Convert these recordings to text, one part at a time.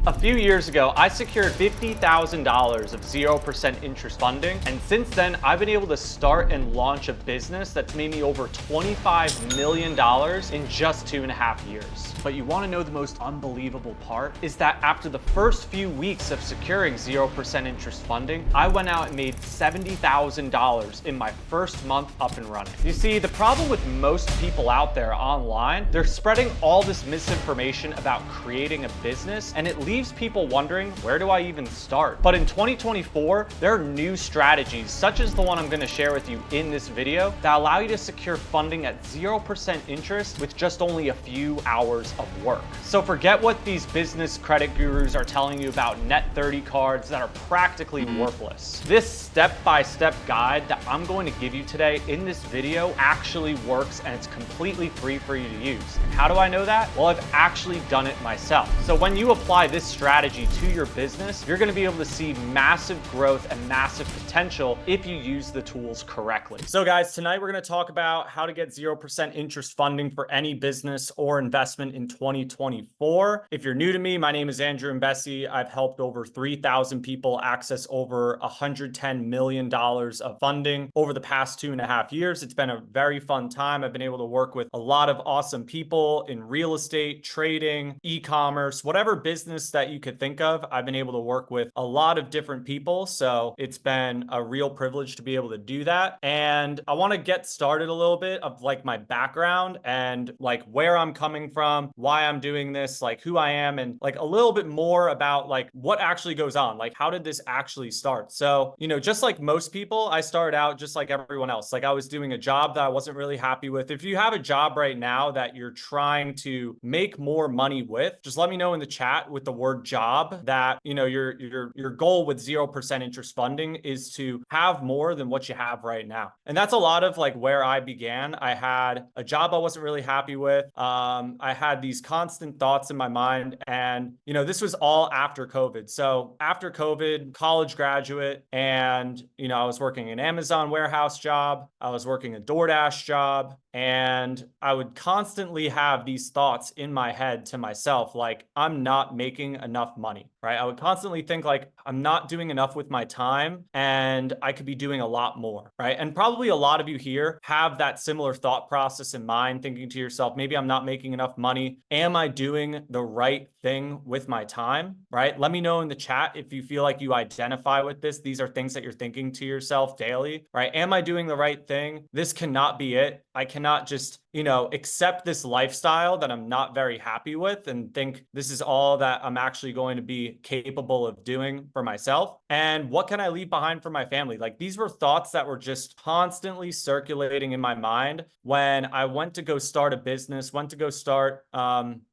A few years ago, I secured $50,000 of 0% interest funding, and since then, I've been able to start and launch a business that's made me over $25 million in just 2.5 years. But you want to know the most unbelievable part? Is that after the first few weeks of securing 0% interest funding, I went out and made $70,000 in my first month up and running. You see, the problem with most people out there online, they're spreading all this misinformation about creating a business, and it leaves people wondering, where do I even start? But in 2024, there are new strategies, such as the one I'm going to share with you in this video, that allow you to secure funding at 0% interest with just only a few hours of work. So forget what these business credit gurus are telling you about net 30 cards that are practically worthless. This step-by-step guide that I'm going to give you today in this video actually works, and it's completely free for you to use. And how do I know that? Well, I've actually done it myself. So when you apply this strategy to your business, you're going to be able to see massive growth and massive potential if you use the tools correctly. So guys, tonight we're going to talk about how to get 0% interest funding for any business or investment in 2024. If you're new to me, my name is Andrew Mbesi. I've helped over 3,000 people access over $110 million of funding over the past 2.5 years. It's been a very fun time. I've been able to work with a lot of awesome people in real estate, trading, e-commerce, whatever business that you could think of. I've been able to work with a lot of different people. So it's been a real privilege to be able to do that. And I want to get started a little bit of like my background and like where I'm coming from, why I'm doing this, like who I am, and like a little bit more about like what actually goes on. Like, how did this actually start? So, just like most people, I started out just like everyone else. Like I was doing a job that I wasn't really happy with. If you have a job right now that you're trying to make more money with, just let me know in the chat with the word job that, your goal with 0% interest funding is to have more than what you have right now. And that's a lot of like where I began. I had a job I wasn't really happy with. I had these constant thoughts in my mind, and, this was all after COVID. So after COVID, college graduate, and, I was working an Amazon warehouse job. I was working a DoorDash job. And I would constantly have these thoughts in my head to myself, like, I'm not making enough money, right? I would constantly think like, I'm not doing enough with my time and I could be doing a lot more, right? And probably a lot of you here have that similar thought process in mind, thinking to yourself, maybe I'm not making enough money. Am I doing the right thing with my time, right? Let me know in the chat if you feel like you identify with this. These are things that you're thinking to yourself daily, right? Am I doing the right thing? This cannot be it. I cannot just, accept this lifestyle that I'm not very happy with and think this is all that I'm actually going to be capable of doing for myself. And what can I leave behind for my family? Like, these were thoughts that were just constantly circulating in my mind when I went to go start a business, went to go start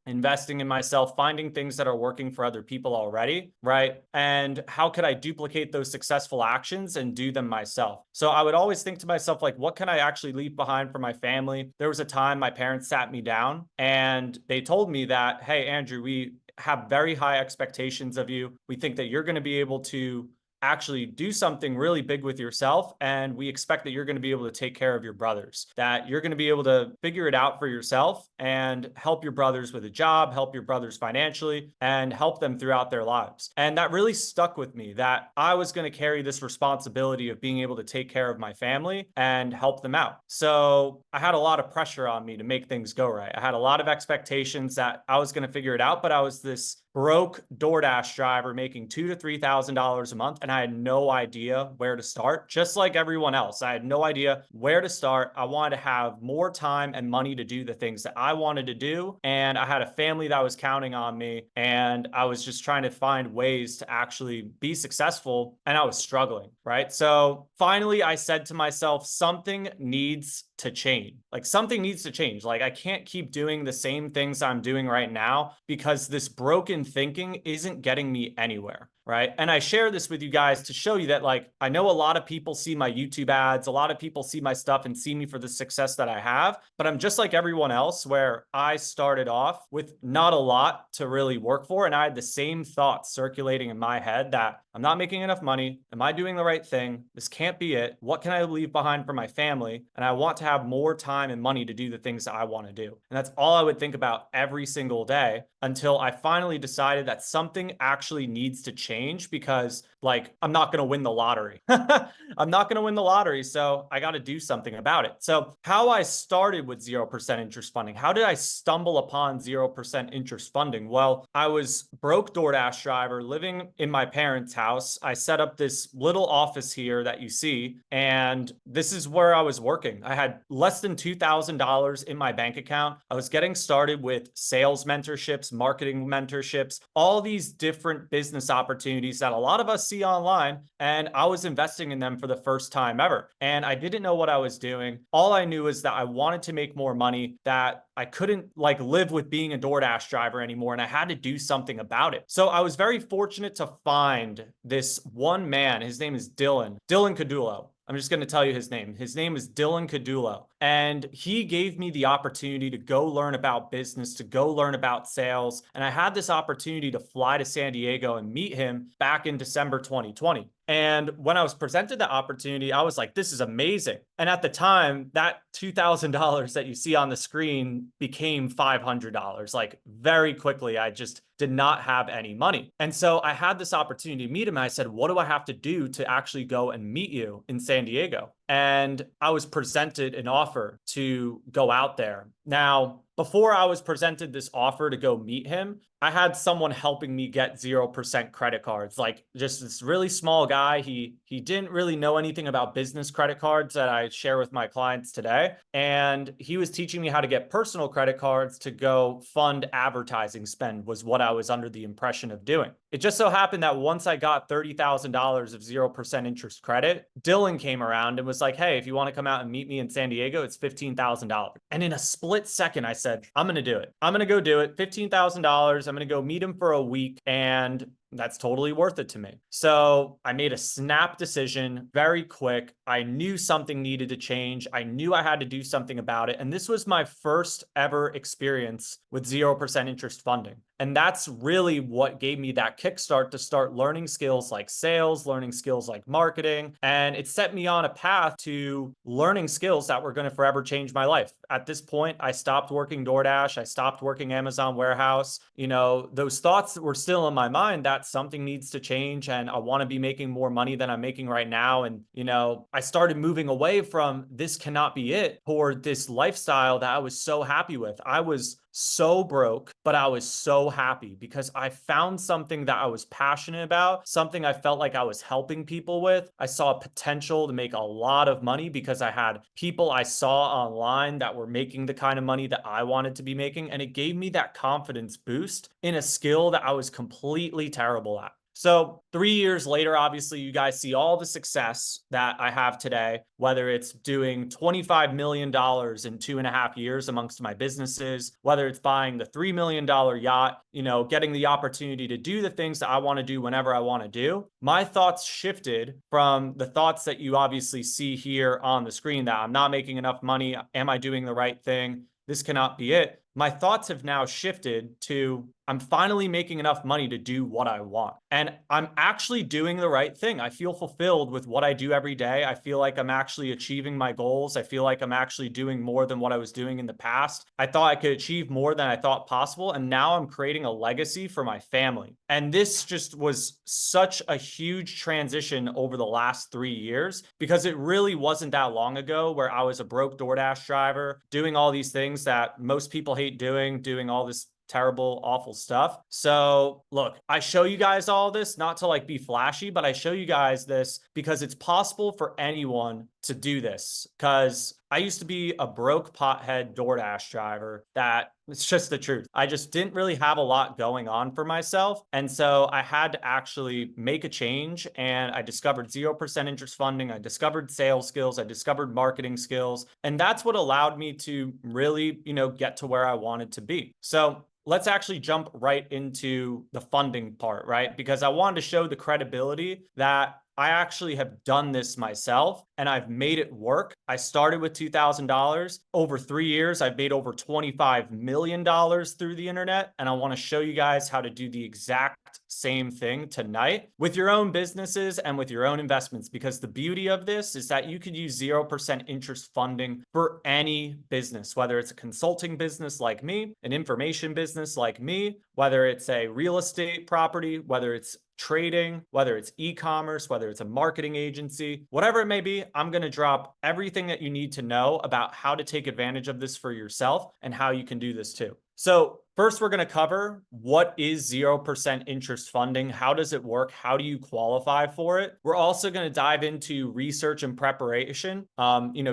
investing in myself, finding things that are working for other people already, right? And how could I duplicate those successful actions and do them myself? So I would always think to myself, like, what can I actually leave behind for my family? There was a time my parents sat me down and they told me that, hey, Andrew, we have very high expectations of you. We think that you're going to be able to actually do something really big with yourself. And we expect that you're going to be able to take care of your brothers, that you're going to be able to figure it out for yourself and help your brothers with a job, help your brothers financially, and help them throughout their lives. And that really stuck with me, that I was going to carry this responsibility of being able to take care of my family and help them out. So I had a lot of pressure on me to make things go right. I had a lot of expectations that I was going to figure it out, but I was this broke DoorDash driver making $2,000 to $3,000 a month, and I had no idea where to start. Just like everyone else, I had no idea where to start. I wanted to have more time and money to do the things that I wanted to do, and I had a family that was counting on me, and I was just trying to find ways to actually be successful, and I was struggling, right? So finally, I said to myself, something needs to change. Like, something needs to change. Like, I can't keep doing the same things I'm doing right now because this broken thinking isn't getting me anywhere. right? And I share this with you guys to show you that, like, I know a lot of people see my YouTube ads, a lot of people see my stuff and see me for the success that I have, but I'm just like everyone else where I started off with not a lot to really work for. And I had the same thoughts circulating in my head that I'm not making enough money. Am I doing the right thing? This can't be it. What can I leave behind for my family? And I want to have more time and money to do the things that I want to do. And that's all I would think about every single day until I finally decided that something actually needs to change because, like, I'm not going to win the lottery. I'm not going to win the lottery. So I got to do something about it. So, how I started with 0% interest funding, how did I stumble upon 0% interest funding? Well, I was broke DoorDash driver living in my parents' house. I set up this little office here that you see, and this is where I was working. I had less than $2,000 in my bank account. I was getting started with sales mentorships, marketing mentorships, all these different business opportunities that a lot of us see online. And I was investing in them for the first time ever. And I didn't know what I was doing. All I knew is that I wanted to make more money, that I couldn't like live with being a DoorDash driver anymore, and I had to do something about it. So I was very fortunate to find this one man. His name is Dylan Cadulo. I'm just going to tell you his name. His name is Dylan Cadulo. And he gave me the opportunity to go learn about business, to go learn about sales. And I had this opportunity to fly to San Diego and meet him back in December 2020. And when I was presented the opportunity, I was like, this is amazing. And at the time, that $2,000 that you see on the screen became $500. Like very quickly, I just did not have any money. And so I had this opportunity to meet him. And I said, what do I have to do to actually go and meet you in San Diego? And I was presented an offer to go out there. Now, before I was presented this offer to go meet him, I had someone helping me get 0% credit cards, like just this really small guy. He didn't really know anything about business credit cards that I share with my clients today. And he was teaching me how to get personal credit cards to go fund advertising spend, was what I was under the impression of doing. It just so happened that once I got $30,000 of 0% interest credit, Dylan came around and was like, hey, if you want to come out and meet me in San Diego, it's $15,000. And in a split second, I said, I'm going to do it. I'm going to go do it. $15,000. I'm going to go meet him for a week, and that's totally worth it to me. So I made a snap decision very quick. I knew something needed to change. I knew I had to do something about it. And this was my first ever experience with 0% interest funding. And that's really what gave me that kickstart to start learning skills like sales, learning skills like marketing. And it set me on a path to learning skills that were going to forever change my life. At this point, I stopped working DoorDash. I stopped working Amazon warehouse. You know, those thoughts were still in my mind that something needs to change and I want to be making more money than I'm making right now. And, you know, I started moving away from this cannot be it toward this lifestyle that I was so happy with. I was so broke, but I was so happy because I found something that I was passionate about, something I felt like I was helping people with. I saw potential to make a lot of money because I had people I saw online that were making the kind of money that I wanted to be making. And it gave me that confidence boost in a skill that I was completely terrible at. So 3 years later, obviously, you guys see all the success that I have today, whether it's doing $25 million in 2.5 years amongst my businesses, whether it's buying the $3 million yacht, you know, getting the opportunity to do the things that I want to do whenever I want to do. My thoughts shifted from the thoughts that you obviously see here on the screen that I'm not making enough money. Am I doing the right thing? This cannot be it. My thoughts have now shifted to I'm finally making enough money to do what I want. And I'm actually doing the right thing. I feel fulfilled with what I do every day. I feel like I'm actually achieving my goals. I feel like I'm actually doing more than what I was doing in the past. I thought I could achieve more than I thought possible. And now I'm creating a legacy for my family. And this just was such a huge transition over the last 3 years because it really wasn't that long ago where I was a broke DoorDash driver doing all these things that most people hate doing all this terrible, awful stuff. So look, I show you guys all this, not to like be flashy, but I show you guys this because it's possible for anyone to do this. Because I used to be a broke pothead DoorDash driver that it's just the truth. I just didn't really have a lot going on for myself. And so I had to actually make a change. And I discovered 0% interest funding. I discovered sales skills. I discovered marketing skills. And that's what allowed me to really, you know, get to where I wanted to be. So let's actually jump right into the funding part, right? Because I wanted to show the credibility that I actually have done this myself and I've made it work. I started with $2,000. Over 3 years, I've made over $25 million through the internet. And I want to show you guys how to do the exact same thing tonight with your own businesses and with your own investments. Because the beauty of this is that you could use 0% interest funding for any business, whether it's a consulting business like me, an information business like me, whether it's a real estate property, whether it's trading, whether it's e-commerce, whether it's a marketing agency, whatever it may be. I'm going to drop everything that you need to know about how to take advantage of this for yourself and how you can do this too. So first, we're going to cover what is 0% interest funding? How does it work? How do you qualify for it? We're also going to dive into research and preparation,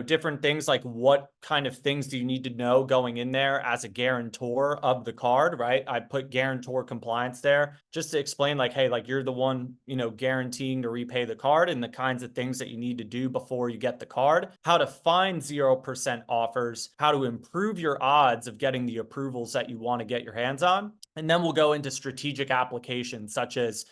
different things like what kind of things do you need to know going in there as a guarantor of the card, right? I put guarantor compliance there just to explain like, hey, like you're the one, guaranteeing to repay the card and the kinds of things that you need to do before you get the card, how to find 0% offers, how to improve your odds of getting the approvals that you want to get your hands on. And then we'll go into strategic applications such as,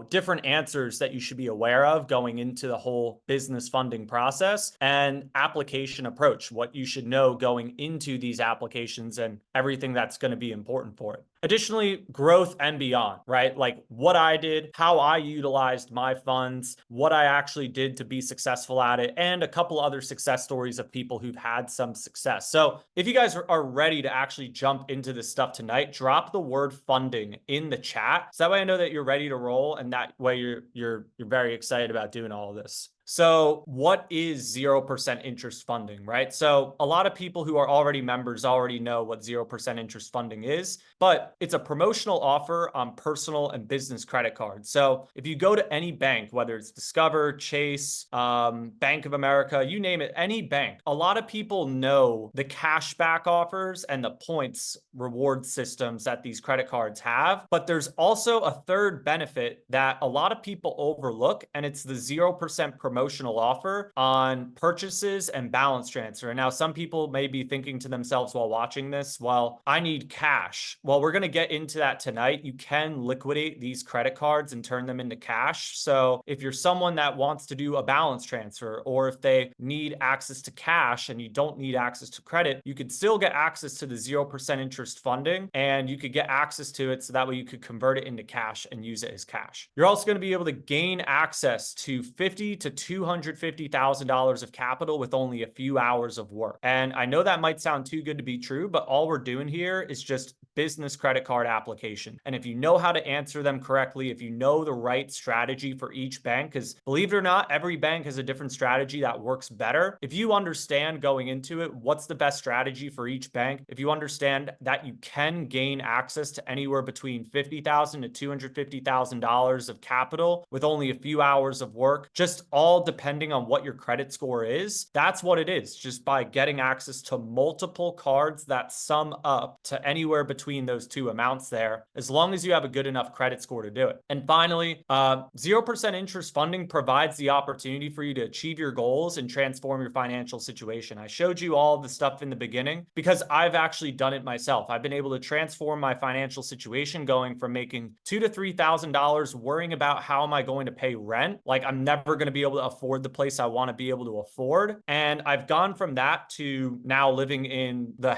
different answers that you should be aware of going into the whole business funding process and application approach, what you should know going into these applications and everything that's going to be important for it. Additionally, growth and beyond, right? Like what I did, how I utilized my funds, what I actually did to be successful at it, and a couple other success stories of people who've had some success. So if you guys are ready to actually jump into this stuff tonight, drop the word funding in the chat. So that way I know that you're ready to roll, and that way you're very excited about doing all of this. So what is 0% interest funding, right? So a lot of people who are already members already know what 0% interest funding is, but it's a promotional offer on personal and business credit cards. So if you go to any bank, whether it's Discover, Chase, Bank of America, you name it, any bank, a lot of people know the cashback offers and the points reward systems that these credit cards have. But there's also a third benefit that a lot of people overlook, and it's the 0% promotional offer on purchases and balance transfer. And now some people may be thinking to themselves while watching this, well, I need cash. Well, we're going to get into that tonight. You can liquidate these credit cards and turn them into cash. So if you're someone that wants to do a balance transfer, or if they need access to cash and you don't need access to credit, you could still get access to the 0% interest funding, and you could get access to it so that way you could convert it into cash and use it as cash. You're also going to be able to gain access to $50,000 to $250,000 of capital with only a few hours of work. And I know that might sound too good to be true, but all we're doing here is just business credit card application. And if you know how to answer them correctly, if you know the right strategy for each bank, because believe it or not, every bank has a different strategy that works better. If you understand going into it, what's the best strategy for each bank, if you understand that you can gain access to anywhere between $50,000 to $250,000 of capital with only a few hours of work, just all depending on what your credit score is, that's what it is. Just by getting access to multiple cards that sum up to anywhere between those two amounts there, as long as you have a good enough credit score to do it. And finally, 0% interest funding provides the opportunity for you to achieve your goals and transform your financial situation. I showed you all the stuff in the beginning because I've actually done it myself. I've been able to transform my financial situation, going from making $2,000 to $3,000 worrying about how am I going to pay rent, like I'm never going to be able to afford the place I want to be able to afford. And I've gone from that to now living in the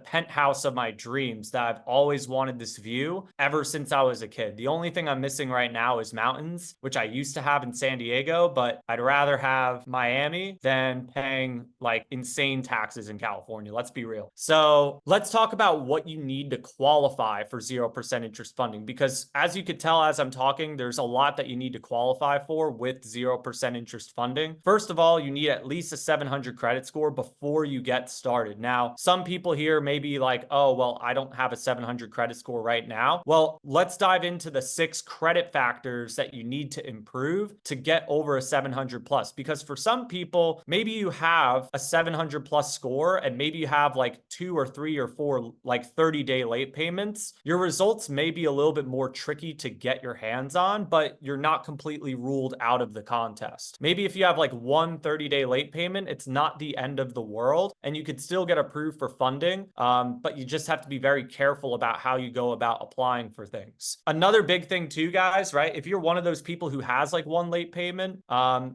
penthouse of my dreams that I've always wanted this view ever since I was a kid. The only thing I'm missing right now is mountains, which I used to have in San Diego, but I'd rather have Miami than paying like insane taxes in California. Let's be real. So let's talk about what you need to qualify for 0% interest funding, because as you could tell as I'm talking, there's a lot that you need to qualify for with 0% interest funding. First of all, you need at least a 700 credit score before you get started. Now, some people here may be like, oh, well, I don't have a 700 credit score right now. Well, let's dive into the 6 credit factors that you need to improve to get over a 700 plus. Because for some people, maybe you have a 700 plus score and maybe you have like 2 or 3 or 4 like 30-day late payments. Your results may be a little bit more tricky to get your hands on, but you're not completely ruled out of the contest. Maybe if you have like 1 30-day late payment, it's not the end of the world and you could still get approved for funding, but you just have to be very careful about how you go about applying for things. Another big thing too, guys, right? If you're one of those people who has like one late payment,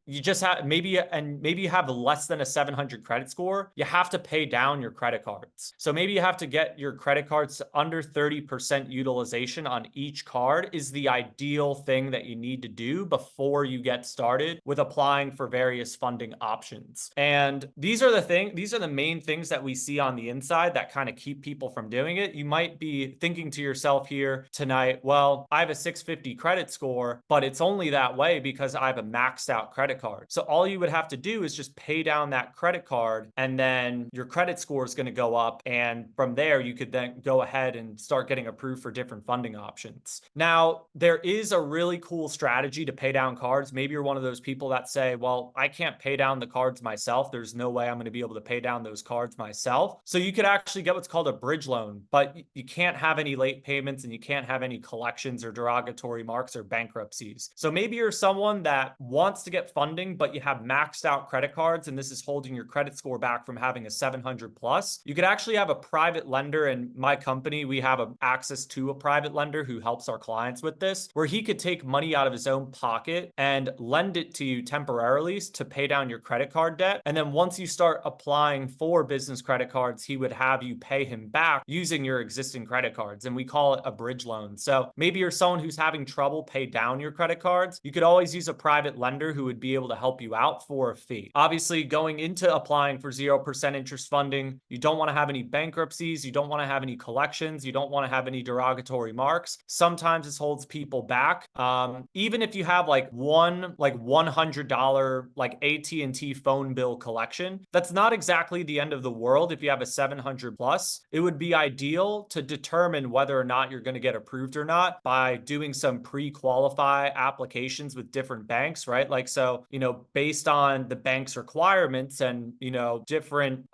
you just have maybe you have less than a 700 credit score, you have to pay down your credit cards. So maybe you have to get your credit cards to under 30% utilization on each card is the ideal thing that you need to do before you get started with applying for various funding options. And these are the main things that we see on the inside that kind of keep people from doing it. You might be thinking to yourself here tonight, well, I have a 650 credit score, but it's only that way because I have a maxed out credit card. So all you would have to do is just pay down that credit card, and then your credit score is going to go up. And from there, you could then go ahead and start getting approved for different funding options. Now, there is a really cool strategy to pay down cards. Maybe you're one of those people that say, well, I can't pay down the cards myself. There's no way I'm going to be able to pay down those cards myself. So you could actually get what's called a bridge loan, but you can't have any late payments and you can't have any collections or derogatory marks or bankruptcies. So maybe you're someone that wants to get funding, but you have maxed out credit cards and this is holding your credit score back from having a 700 plus. You could actually have a private lender. In my company, we have access to a private lender who helps our clients with this, where he could take money out of his own pocket and lend it to you temporarily to pay down your credit card debt. And then once you start applying for business credit cards, he would have you pay him back using your existing credit cards. And we call it a bridge loan. So maybe you're someone who's having trouble pay down your credit cards. You could always use a private lender who would be able to help you out for a fee. Obviously, going into applying for 0% interest funding, you don't want to have any bankruptcies. You don't want to have any collections. You don't want to have any derogatory marks. Sometimes this holds people back. Even if you have like $100 like AT&T phone bill collection, that's not exactly the end of the world. If you have a 700 plus, it would be ideal to determine whether or not you're going to get approved or not by doing some pre-qualify applications with different banks, right? Like, so, based on the bank's requirements and, different,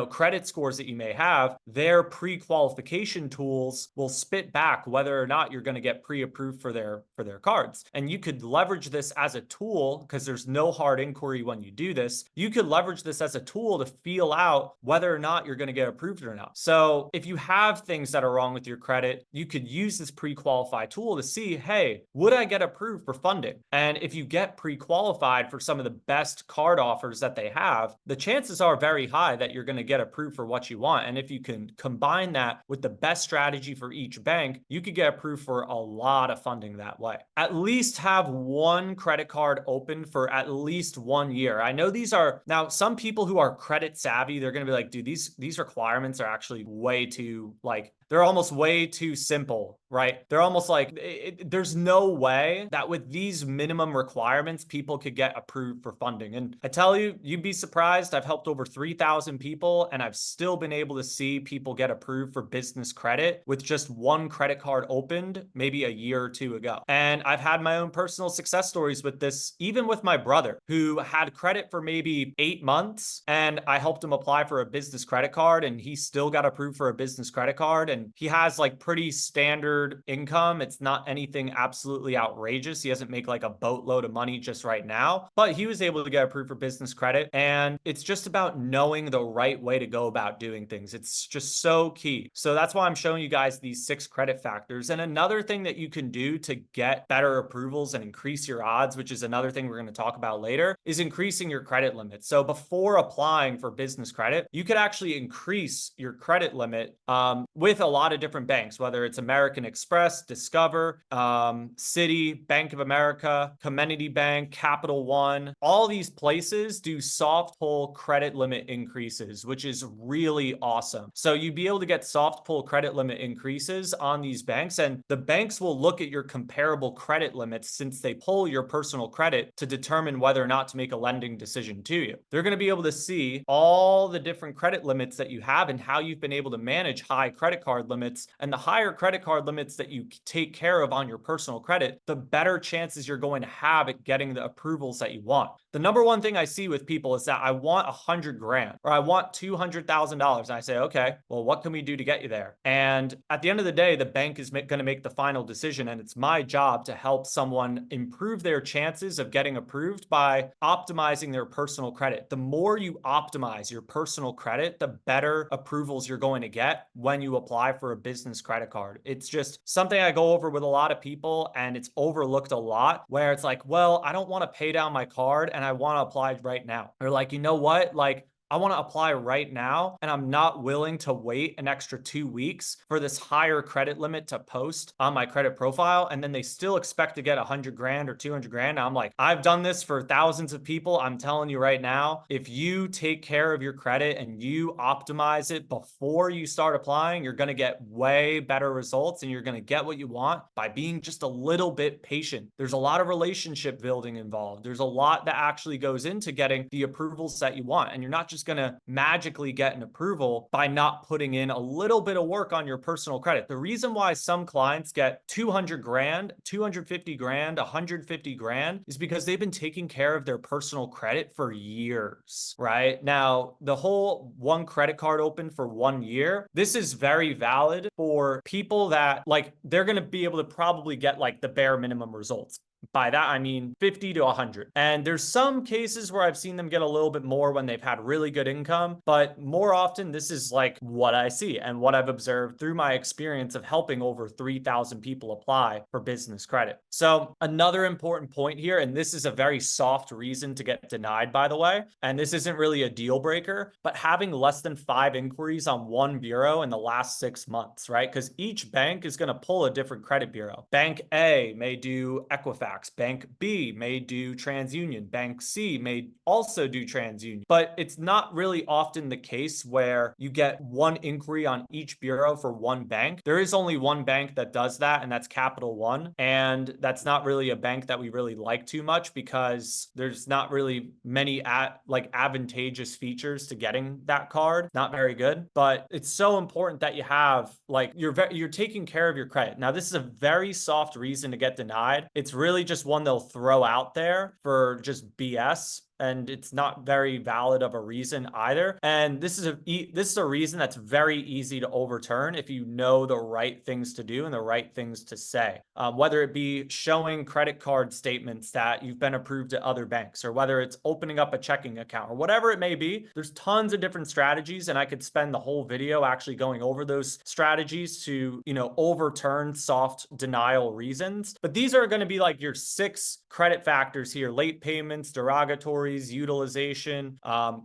credit scores that you may have, their pre-qualification tools will spit back whether or not you're going to get pre-approved for their cards. And you could leverage this as a tool, because there's no hard inquiry when you do this. You could leverage this as a tool to feel out whether or not you're going to get approved or not. So if you have things that are wrong with your credit, you could use this pre-qualify tool to see, hey, would I get approved for funding? And if you get pre-qualified for some of the best card offers that they have, the chances are very high that you're going to get approved for what you want. And if you can combine that with the best strategy for each bank, you could get approved for a lot of funding that way. At least have one credit card open for at least 1 year. I know these are, now some people who are credit savvy, they're going to be like, dude, these requirements are actually way too, like, they're almost way too simple, right? They're almost like, there's no way that with these minimum requirements, people could get approved for funding. And I tell you, you'd be surprised. I've helped over 3,000 people and I've still been able to see people get approved for business credit with just one credit card opened maybe a year or two ago. And I've had my own personal success stories with this, even with my brother who had credit for maybe 8 months and I helped him apply for a business credit card and he still got approved for a business credit card. And he has like pretty standard income. It's not anything absolutely outrageous. He doesn't make like a boatload of money just right now, but he was able to get approved for business credit. And it's just about knowing the right way to go about doing things. It's just so key. So that's why I'm showing you guys these 6 credit factors. And another thing that you can do to get better approvals and increase your odds, which is another thing we're going to talk about later, is increasing your credit limit. So before applying for business credit, you could actually increase your credit limit with a lot of different banks, whether it's American Express, Discover, Citi, Bank of America, Community Bank, Capital One. All these places do soft pull credit limit increases, which is really awesome. So you'd be able to get soft pull credit limit increases on these banks, and the banks will look at your comparable credit limits since they pull your personal credit to determine whether or not to make a lending decision to you. They're going to be able to see all the different credit limits that you have and how you've been able to manage high credit card limits. And the higher credit card limits that you take care of on your personal credit, the better chances you're going to have at getting the approvals that you want. The the number one thing I see with people is that I want 100 grand or I want $200,000. And I say, okay, well, what can we do to get you there? And at the end of the day, the bank is going to make the final decision. And it's my job to help someone improve their chances of getting approved by optimizing their personal credit. The more you optimize your personal credit, the better approvals you're going to get when you apply for a business credit card. It's just something I go over with a lot of people, and it's overlooked a lot, where it's like, well, I don't want to pay down my card and I want to apply right now. Or like, you know what? Like, I want to apply right now, and I'm not willing to wait an extra 2 weeks for this higher credit limit to post on my credit profile. And then they still expect to get 100 grand or 200 grand. Now I'm like, I've done this for thousands of people. I'm telling you right now, if you take care of your credit and you optimize it before you start applying, you're going to get way better results, and you're going to get what you want by being just a little bit patient. There's a lot of relationship building involved. There's a lot that actually goes into getting the approvals that you want. And you're not just going to magically get an approval by not putting in a little bit of work on your personal credit. The reason why some clients get 200 grand, 250 grand, 150 grand is because they've been taking care of their personal credit for years, right? Now, the whole one credit card open for 1 year, this is very valid for people that like, they're going to be able to probably get like the bare minimum results. By that, I mean 50 to 100. And there's some cases where I've seen them get a little bit more when they've had really good income, but more often, this is like what I see and what I've observed through my experience of helping over 3,000 people apply for business credit. So another important point here, and this is a very soft reason to get denied, by the way, and this isn't really a deal breaker, but having less than 5 inquiries on one bureau in the last 6 months, right? Because each bank is going to pull a different credit bureau. Bank A may do Equifax. Bank B may do TransUnion. Bank C may also do TransUnion. But it's not really often the case where you get one inquiry on each bureau for one bank. There is only one bank that does that, and that's Capital One. And that's not really a bank that we really like too much because there's not really many advantageous features to getting that card. Not very good. But it's so important that you have like you're taking care of your credit. Now, this is a very soft reason to get denied. It's really just one they'll throw out there for just BS. And it's not very valid of a reason either. And this is a reason that's very easy to overturn if you know the right things to do and the right things to say. Whether it be showing credit card statements that you've been approved at other banks, or whether it's opening up a checking account, or whatever it may be. There's tons of different strategies, and I could spend the whole video actually going over those strategies to, overturn soft denial reasons. But these are going to be like your 6 credit factors here: late payments, derogatory, utilization,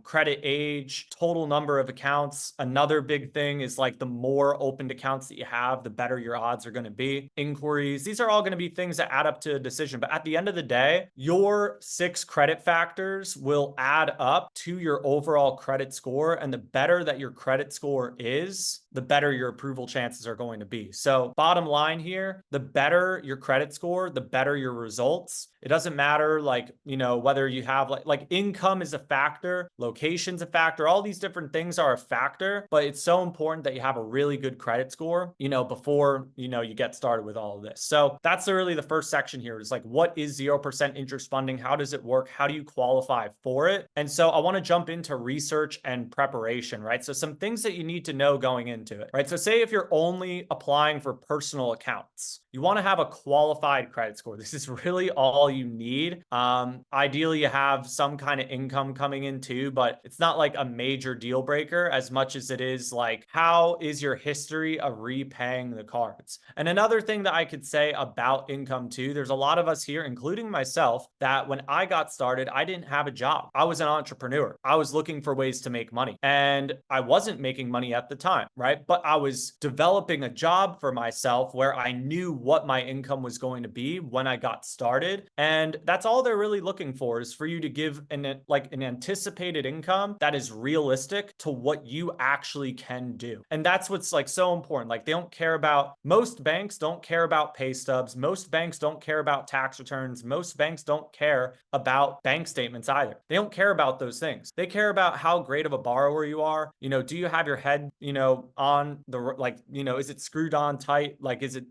credit age, total number of accounts. Another big thing is like the more opened accounts that you have, the better your odds are going to be. Inquiries. These are all going to be things that add up to a decision. But at the end of the day, your 6 credit factors will add up to your overall credit score. And the better that your credit score is, the better your approval chances are going to be. So bottom line here, the better your credit score, the better your results. It doesn't matter whether you have like income is a factor, location's a factor, all these different things are a factor, but it's so important that you have a really good credit score, before, you get started with all of this. So that's really the first section here is like, what is 0% interest funding? How does it work? How do you qualify for it? And so I want to jump into research and preparation, right? So some things that you need to know going into it, right? So say if you're only applying for personal accounts, you want to have a qualified credit score. This is really all you need. Ideally, you have some kind of income coming in too, but it's not like a major deal breaker as much as it is like, how is your history of repaying the cards? And another thing that I could say about income too, there's a lot of us here, including myself, that when I got started, I didn't have a job. I was an entrepreneur. I was looking for ways to make money, and I wasn't making money at the time, right? But I was developing a job for myself where I knew what my income was going to be when I got started. And that's all they're really looking for, is for you to give an anticipated income that is realistic to what you actually can do. And that's what's like so important. Like most banks don't care about pay stubs. Most banks don't care about tax returns. Most banks don't care about bank statements either. They don't care about those things. They care about how great of a borrower you are. Do you have your head, on the, is it screwed on tight?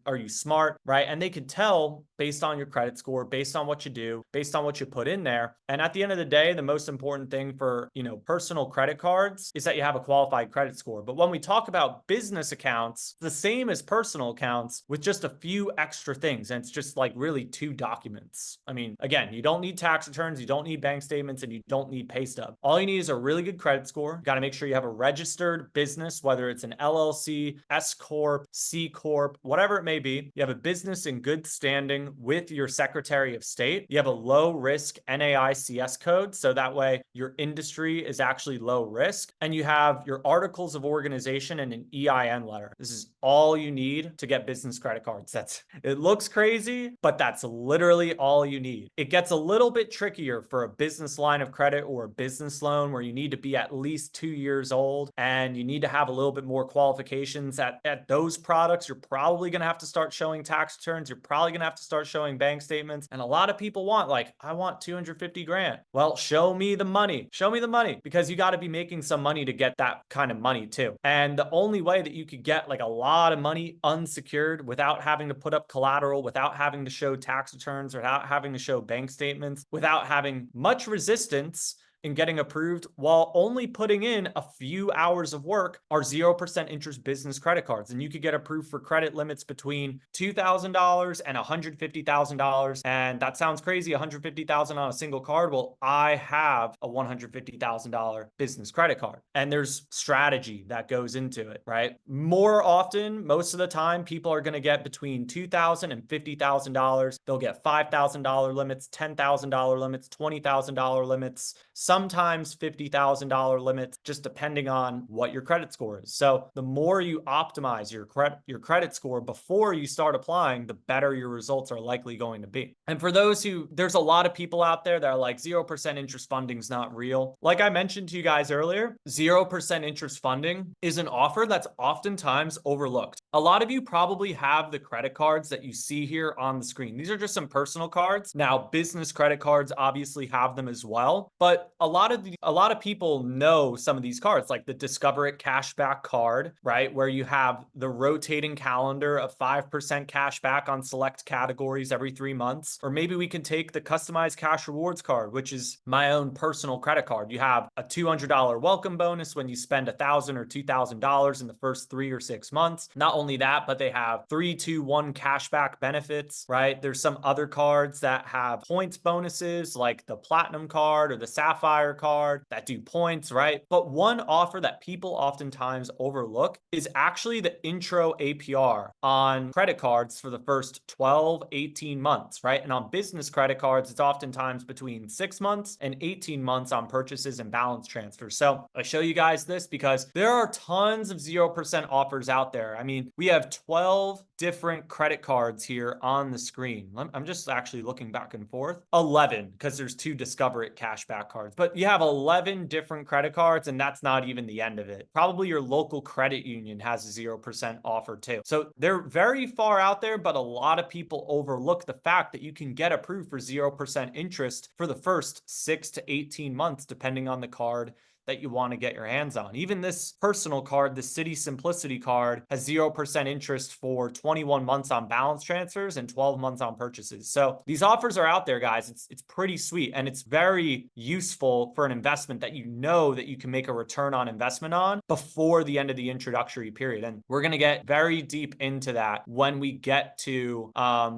Are you smart? Right. And they could tell based on your credit score, based on what you do, based on what you put in there. And at the end of the day, the most important thing for, personal credit cards is that you have a qualified credit score. But when we talk about business accounts, the same as personal accounts with just a few extra things. And it's just like really two documents. I mean, again, you don't need tax returns, you don't need bank statements, and you don't need pay stub. All you need is a really good credit score. You got to make sure you have a registered business, whether it's an LLC, S Corp, C Corp, whatever it may be. You have a business in good standing with your Secretary of State. You have a low risk NAICS code, so that way your industry is actually low risk. And you have your articles of organization and an EIN letter. This is all you need to get business credit cards. It looks crazy, but that's literally all you need. It gets a little bit trickier for a business line of credit or a business loan where you need to be at least 2 years old and you need to have a little bit more qualifications. At those products, you're probably going to have to start showing tax returns. You're probably going to have to start showing bank statements. And a lot of people want, like, I want 250 grand. Well, show me the money. Show me the money, because you got to be making some money to get that kind of money too. And the only way that you could get like a lot of money unsecured without having to put up collateral, without having to show tax returns, without having to show bank statements, without having much resistance in getting approved while only putting in a few hours of work, are 0% interest business credit cards. And you could get approved for credit limits between $2,000 and $150,000. And that sounds crazy, $150,000 on a single card. Well, I have a $150,000 business credit card. And there's strategy that goes into it, right? More often, most of the time, people are going to get between $2,000 and $50,000. They'll get $5,000 limits, $10,000 limits, $20,000 limits, sometimes $50,000 limits, just depending on what your credit score is. So the more you optimize your credit score before you start applying, the better your results are likely going to be. And for those there's a lot of people out there that are like 0% interest funding is not real. Like I mentioned to you guys earlier, 0% interest funding is an offer that's oftentimes overlooked. A lot of you probably have the credit cards that you see here on the screen. These are just some personal cards. Now, business credit cards obviously have them as well, but a lot of people know some of these cards, like the Discover It cashback card, right? Where you have the rotating calendar of 5% cash back on select categories every 3 months. Or maybe we can take the customized cash rewards card, which is my own personal credit card. You have a $200 welcome bonus when you spend $1,000 or $2,000 in the first 3 or 6 months. Not only that, but they have 3-2-1 cashback benefits, right? There's some other cards that have points bonuses, like the Platinum card or the Sapphire card, that do points, right? But one offer that people oftentimes overlook is actually the intro APR on credit cards for the first 12, 18 months, right? And on business credit cards, it's oftentimes between 6 months and 18 months on purchases and balance transfers. So I show you guys this because there are tons of 0% offers out there. I mean, we have 12 different credit cards here on the screen. I'm just actually looking back and forth. 11, because there's 2 Discover It cashback cards. But you have 11 different credit cards, and that's not even the end of it. Probably your local credit union has a 0% offer too. So they're very far out there, but a lot of people overlook the fact that you can get approved for 0% interest for the first 6 to 18 months, depending on the card that you want to get your hands on. Even this personal card, the City Simplicity card, has 0% interest for 21 months on balance transfers and 12 months on purchases. So these offers are out there, guys. It's pretty sweet, and it's very useful for an investment that you know that you can make a return on investment on before the end of the introductory period. And we're going to get very deep into that when we get to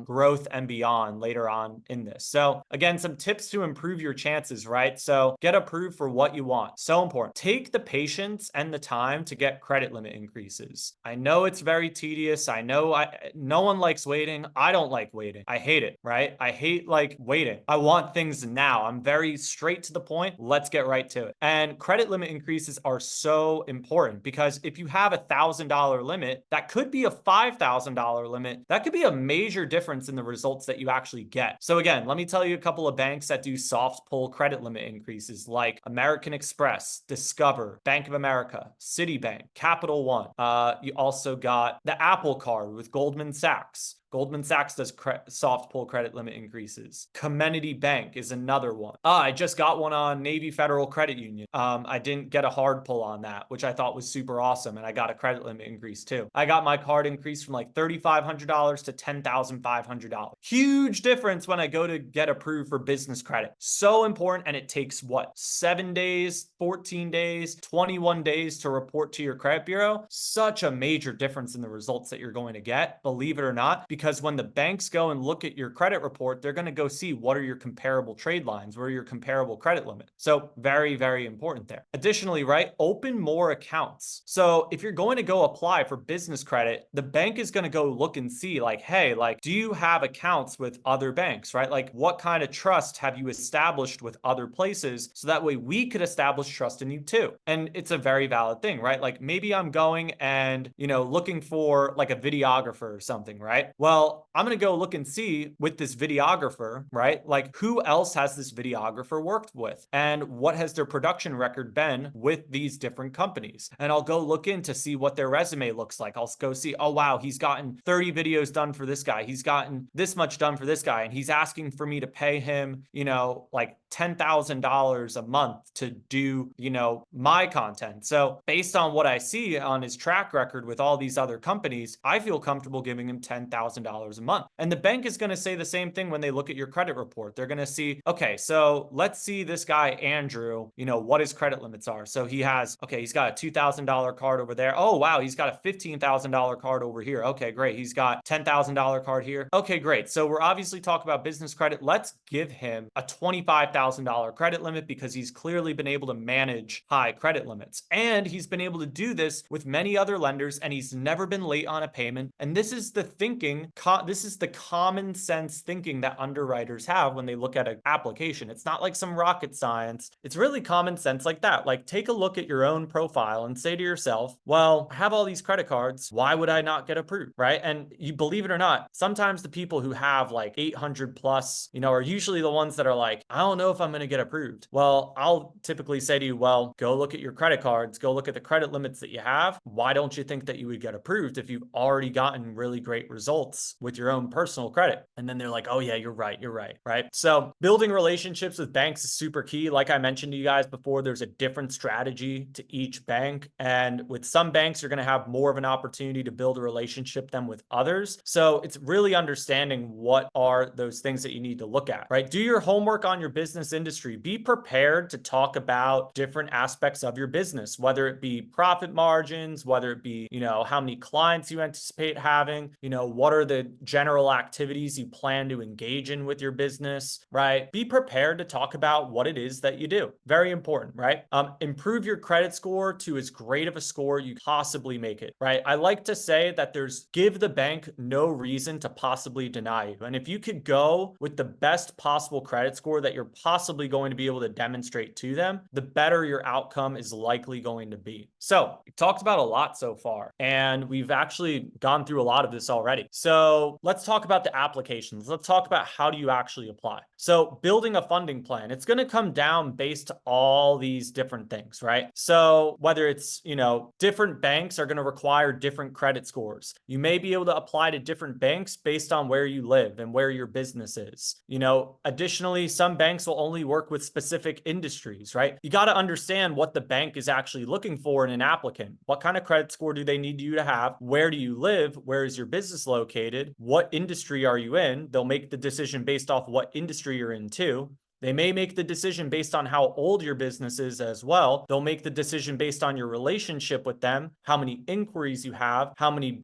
growth and beyond later on in this. So again, some tips to improve your chances, right? So get approved for what you want. So important. Take the patience and the time to get credit limit increases. I know it's very tedious. I know no one likes waiting. I don't like waiting. I hate it, right? I hate like waiting. I want things now. I'm very straight to the point. Let's get right to it. And credit limit increases are so important because if you have $1,000 limit, that could be a $5,000 limit. That could be a major difference in the results that you actually get. So again, let me tell you a couple of banks that do soft pull credit limit increases, like American Express, Discover, Bank of America, Citibank, Capital One. You also got the Apple Card with Goldman Sachs. Goldman Sachs does soft pull credit limit increases. Comenity Bank is another one. I just got one on Navy Federal Credit Union. I didn't get a hard pull on that, which I thought was super awesome. And I got a credit limit increase too. I got my card increased from like $3,500 to $10,500. Huge difference when I go to get approved for business credit. So important. And it takes what, 7 days, 14 days, 21 days to report to your credit bureau. Such a major difference in the results that you're going to get, believe it or not, because when the banks go and look at your credit report, they're going to go see what are your comparable trade lines, what are your comparable credit limits. So very, very important there. Additionally, right, open more accounts. So if you're going to go apply for business credit, the bank is going to go look and see like, hey, like, do you have accounts with other banks, right? Like what kind of trust have you established with other places? So that way we could establish trust in you too. And it's a very valid thing, right? Like maybe I'm going and, looking for like a videographer or something, right? Well, I'm going to go look and see with this videographer, right? Like who else has this videographer worked with and what has their production record been with these different companies? And I'll go look in to see what their resume looks like. I'll go see, oh, wow, he's gotten 30 videos done for this guy. He's gotten this much done for this guy. And he's asking for me to pay him, like $10,000 a month to do, my content. So based on what I see on his track record with all these other companies, I feel comfortable giving him $10,000 a month. And the bank is going to say the same thing when they look at your credit report. They're going to see, okay, so let's see this guy, Andrew, what his credit limits are. So he's got a $2,000 card over there. Oh, wow. He's got a $15,000 card over here. Okay, great. He's got $10,000 card here. Okay, great. So we're obviously talking about business credit. Let's give him a $25,000 credit limit because he's clearly been able to manage high credit limits. And he's been able to do this with many other lenders, and he's never been late on a payment. And this is the thinking, this is the common sense thinking that underwriters have when they look at an application. It's not like some rocket science. It's really common sense like that. Like take a look at your own profile and say to yourself, well, I have all these credit cards. Why would I not get approved? Right? And you believe it or not, sometimes the people who have like 800 plus, are usually the ones that are like, I don't know if I'm going to get approved. Well, I'll typically say to you, well, go look at your credit cards, go look at the credit limits that you have. Why don't you think that you would get approved if you've already gotten really great results with your own personal credit? And then they're like, oh yeah, you're right, right? So building relationships with banks is super key. Like I mentioned to you guys before, there's a different strategy to each bank. And with some banks, you're going to have more of an opportunity to build a relationship than with others. So it's really understanding what are those things that you need to look at, right? Do your homework on your business industry. Be prepared to talk about different aspects of your business, whether it be profit margins, whether it be, how many clients you anticipate having, what are the general activities you plan to engage in with your business, right? Be prepared to talk about what it is that you do. Very important, right? Improve your credit score to as great of a score you possibly make it, right? I like to say that give the bank no reason to possibly deny you. And if you could go with the best possible credit score that you're possibly going to be able to demonstrate to them, the better your outcome is likely going to be. So we've talked about a lot so far, and we've actually gone through a lot of this already. So let's talk about the applications. Let's talk about how do you actually apply. So building a funding plan, it's going to come down based to all these different things, right? So whether it's, different banks are going to require different credit scores. You may be able to apply to different banks based on where you live and where your business is. Additionally, some banks will only work with specific industries, right? You got to understand what the bank is actually looking for in an applicant. What kind of credit score do they need you to have? Where do you live? Where is your business located? What industry are you in? They'll make the decision based off what industry you're in too. They may make the decision based on how old your business is as well. They'll make the decision based on your relationship with them, how many inquiries you have,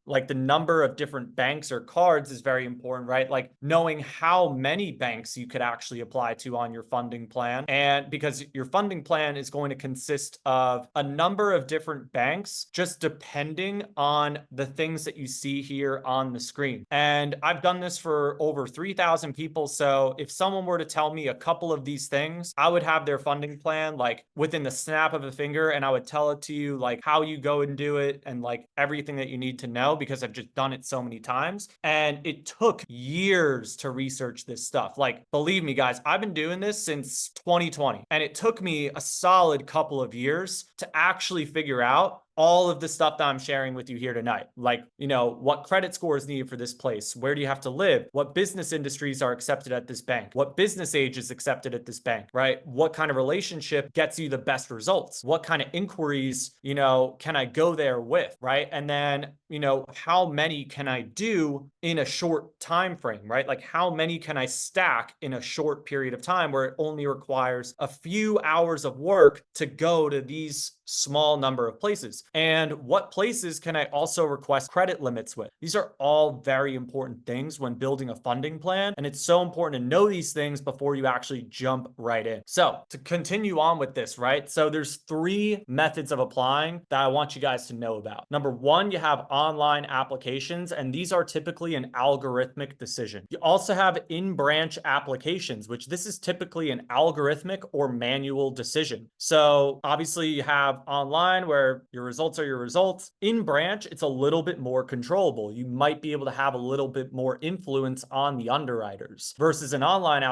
like the number of different banks or cards is very important, right? Like knowing how many banks you could actually apply to on your funding plan. And because your funding plan is going to consist of a number of different banks, just depending on the things that you see here on the screen. And I've done this for over 3,000 people. So if someone were to tell me a couple of these things, I would have their funding plan like within the snap of a finger, and I would tell it to you like how you go and do it and like everything that you need to know because I've just done it so many times. And it took years to research this stuff. Like, believe me, guys, I've been doing this since 2020, and it took me a solid couple of years to actually figure out all of the stuff that I'm sharing with you here tonight. Like, what credit score is needed for this place? Where do you have to live? What business industries are accepted at this bank? What business age is accepted at this bank, right? What kind of relationship gets you the best results? What kind of inquiries, can I go there with, right? And then, how many can I do in a short time frame, right? Like how many can I stack in a short period of time where it only requires a few hours of work to go to these small number of places? And what places can I also request credit limits with? These are all very important things when building a funding plan. And it's so important to know these things before you actually jump right in. So to continue on with this, right? So there's 3 methods of applying that I want you guys to know about. Number 1, you have online applications, and these are typically an algorithmic decision. You also have in-branch applications, which this is typically an algorithmic or manual decision. So obviously you have online where your results are your results. In branch, it's a little bit more controllable. You might be able to have a little bit more influence on the underwriters versus an online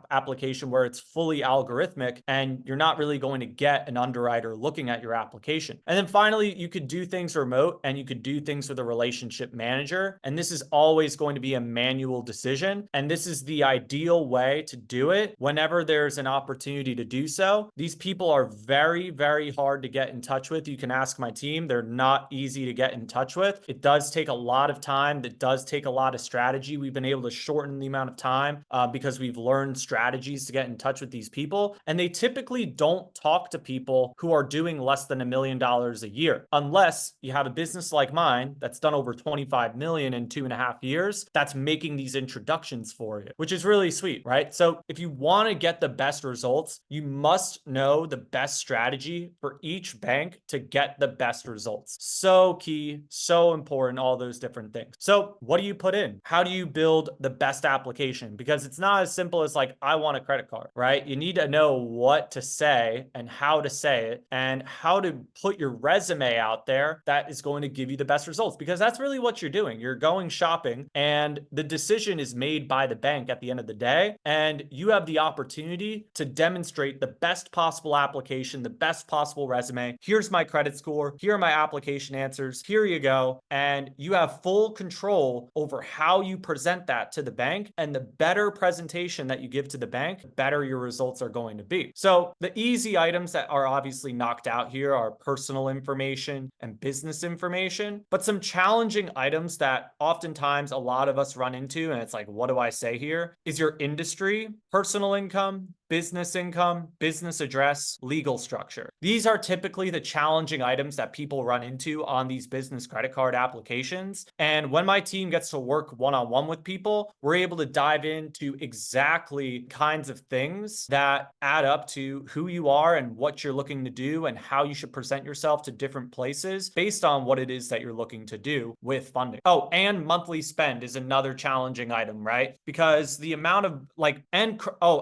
application where it's fully algorithmic and you're not really going to get an underwriter looking at your application. And then finally, you could do things remote and you could do things with a relationship manager. And this is always going to be a manual decision. And this is the ideal way to do it whenever there's an opportunity to do so. These people are very, very hard to get in touch with. You can ask my team. They're not easy to get in touch with. It does take a lot of time. It does take a lot of strategy. We've been able to shorten the amount of time because we've learned strategies to get in touch with these people. And they typically don't talk to people who are doing less than $1 million a year, unless you have a business like mine that's done over 25 million in 2.5 years, that's making these introductions for you, which is really sweet, right? So if you want to get the best results, you must know the best strategy for each bank to get the best results. So key, so important, all those different things. So what do you put in? How do you build the best application? Because it's not as simple as like, I want a credit card, right? You need to know what to say and how to say it and how to put your resume out there that is going to give you the best results, because that's really what you're doing. You're going shopping and the decision is made by the bank at the end of the day. And you have the opportunity to demonstrate the best possible application, the best possible resume. Here's my credit score. Here are my application answers. Here you go. And you have full control over how you present that to the bank. And the better presentation that you give to the bank, the better your results are going to be. So the easy items that are obviously knocked out here are personal information and business information, but some challenging items that oftentimes a lot of us run into, and it's like, what do I say here? Is your industry, personal income, business income, business address, legal structure. These are typically the challenging items that people run into on these business credit card applications. And when my team gets to work one-on-one with people, we're able to dive into exactly kinds of things that add up to who you are and what you're looking to do and how you should present yourself to different places based on what it is that you're looking to do with funding. Oh, and monthly spend is another challenging item, right? Because the amount of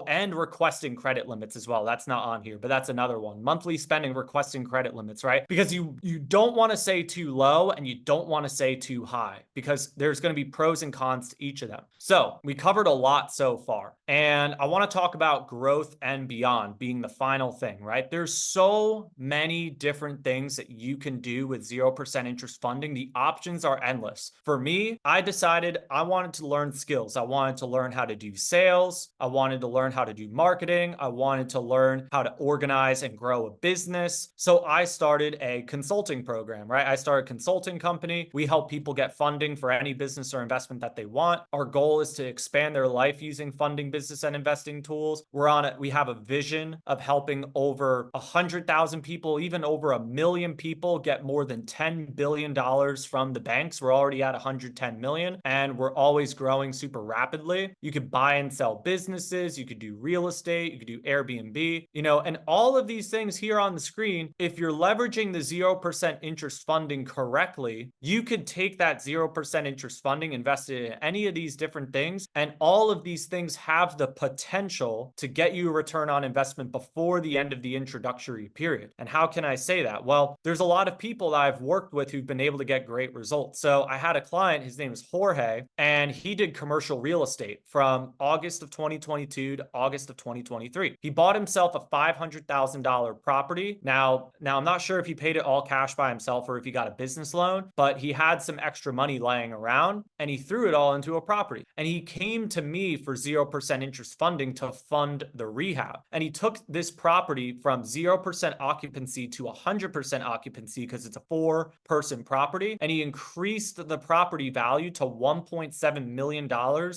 and requesting credit limits as well. That's not on here, but that's another one. Monthly spending, requesting credit limits, right? Because you don't want to say too low and you don't want to say too high, because there's going to be pros and cons to each of them. So we covered a lot so far, and I want to talk about growth and beyond being the final thing, right? There's so many different things that you can do with 0% interest funding. The options are endless. For me, I decided I wanted to learn skills. I wanted to learn how to do sales. I wanted to learn how to do marketing. I wanted to learn how to organize and grow a business. So I started a consulting program, right? I started a consulting company. We help people get funding for any business or investment that they want. Our goal is to expand their life using funding, business, and investing tools. We have a vision of helping over 100,000 people, even over 1 million people, get more than $10 billion from the banks. We're already at 110 million, and we're always growing super rapidly. You could buy and sell businesses. You could do real estate. You could do Airbnb, and all of these things here on the screen, if you're leveraging the 0% interest funding correctly, you could take that 0% interest funding, invest it in any of these different things, and all of these things have the potential to get you a return on investment before the end of the introductory period. And how can I say that? Well, there's a lot of people that I've worked with who've been able to get great results. So I had a client, his name is Jorge, and he did commercial real estate from August of 2022 to August of 2023. 2023. He bought himself a $500,000 property. Now I'm not sure if he paid it all cash by himself or if he got a business loan, but he had some extra money laying around and he threw it all into a property. And he came to me for 0% interest funding to fund the rehab. And he took this property from 0% occupancy to 100% occupancy because it's a 4-person property. And he increased the property value to $1.7 million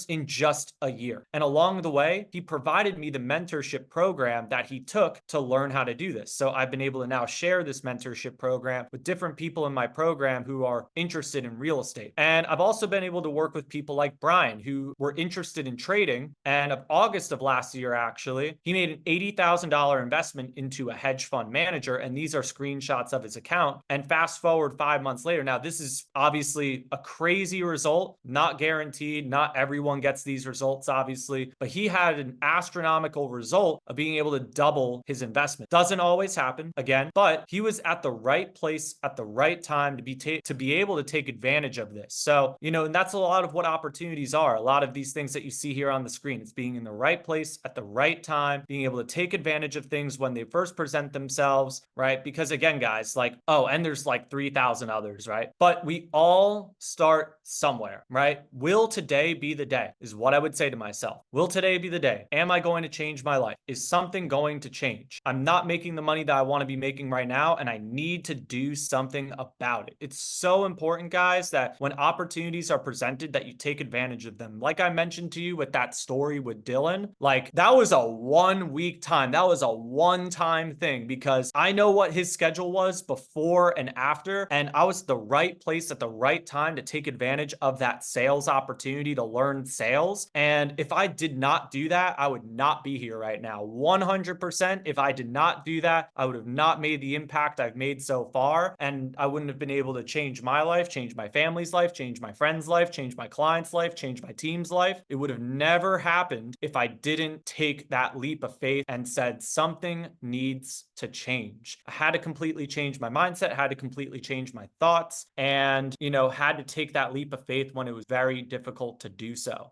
in just a year. And along the way, he provided me the mentorship program that he took to learn how to do this. So I've been able to now share this mentorship program with different people in my program who are interested in real estate. And I've also been able to work with people like Brian who were interested in trading. And of August of last year, actually, he made an $80,000 investment into a hedge fund manager. And these are screenshots of his account. And fast forward 5 months later. Now, this is obviously a crazy result, not guaranteed. Not everyone gets these results, obviously, but he had an astronomical result of being able to double his investment. Doesn't always happen, again, but he was at the right place at the right time to be able to take advantage of this. So, and that's a lot of what opportunities are. A lot of these things that you see here on the screen, it's being in the right place at the right time, being able to take advantage of things when they first present themselves, right? Because again, guys, and there's 3,000 others, right? But we all start somewhere, right? Will today be the day is what I would say to myself. Will today be the day? Am I going to change my life? Is something going to change? I'm not making the money that I want to be making right now, and I need to do something about it. It's so important, guys, that when opportunities are presented, that you take advantage of them. Like I mentioned to you with that story with Dylan, that was a 1 week time. That was a one-time thing because I know what his schedule was before and after, and I was at the right place at the right time to take advantage of that sales opportunity to learn sales. And if I did not do that, I would not be here right now. 100%. If I did not do that, I would have not made the impact I've made so far. And I wouldn't have been able to change my life, change my family's life, change my friend's life, change my client's life, change my team's life. It would have never happened if I didn't take that leap of faith and said something needs to change. I had to completely change my mindset, had to completely change my thoughts, and, had to take that leap of faith when it was very difficult to do so.